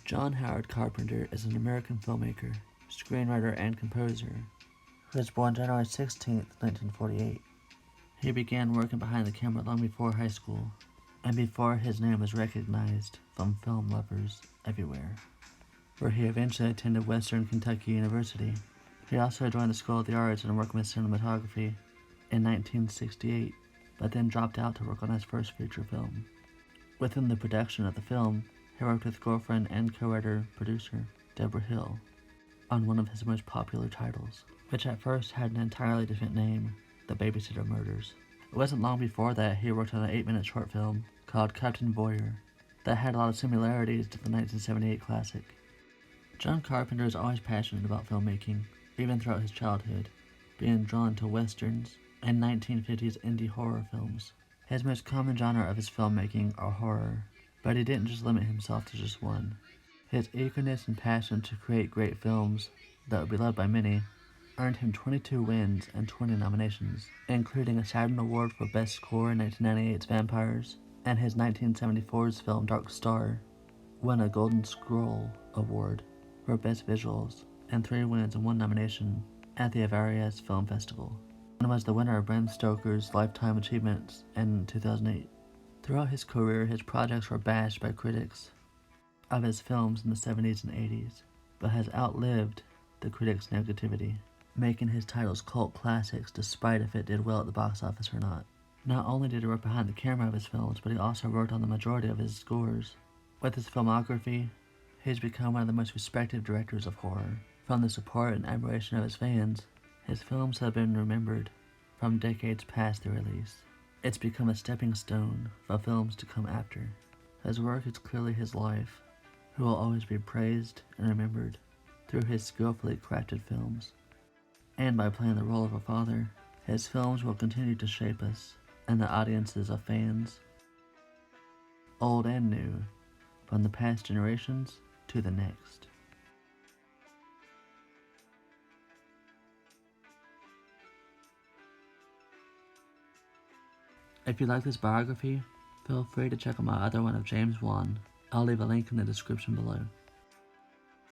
John Howard Carpenter is an American filmmaker, screenwriter, and composer who was born January 16, 1948. He began working behind the camera long before high school, and before his name was recognized from film lovers everywhere, where he eventually attended Western Kentucky University. He also joined the School of the Arts and worked with cinematography in 1968, but then dropped out to work on his first feature film. Within the production of the film, he worked with girlfriend and co-writer-producer Deborah Hill on one of his most popular titles, which at first had an entirely different name, The Babysitter Murders. It wasn't long before that he worked on an 8-minute short film called Captain Voyeur that had a lot of similarities to the 1978 classic. John Carpenter is always passionate about filmmaking, even throughout his childhood, being drawn to westerns and 1950s indie horror films. His most common genre of his filmmaking are horror, but he didn't just limit himself to just one. His eagerness and passion to create great films that would be loved by many earned him 22 wins and 20 nominations, including a Saturn Award for Best Score in 1998's Vampires, and his 1974's film Dark Star won a Golden Scroll Award for Best Visuals, and 3 wins and 1 nomination at the Avarias Film Festival, and was the winner of Bram Stoker's Lifetime Achievements in 2008. Throughout his career, his projects were bashed by critics of his films in the 70s and 80s, but has outlived the critics' negativity, making his titles cult classics despite if it did well at the box office or not. Not only did he work behind the camera of his films, but he also worked on the majority of his scores. With his filmography, he's become one of the most respected directors of horror. From the support and admiration of his fans, his films have been remembered from decades past their release. It's become a stepping stone for films to come after. His work is clearly his life, who will always be praised and remembered through his skillfully crafted films. And by playing the role of a father, his films will continue to shape us and the audiences of fans, old and new, from the past generations to the next. If you like this biography, feel free to check out my other one of James Wan. I'll leave a link in the description below.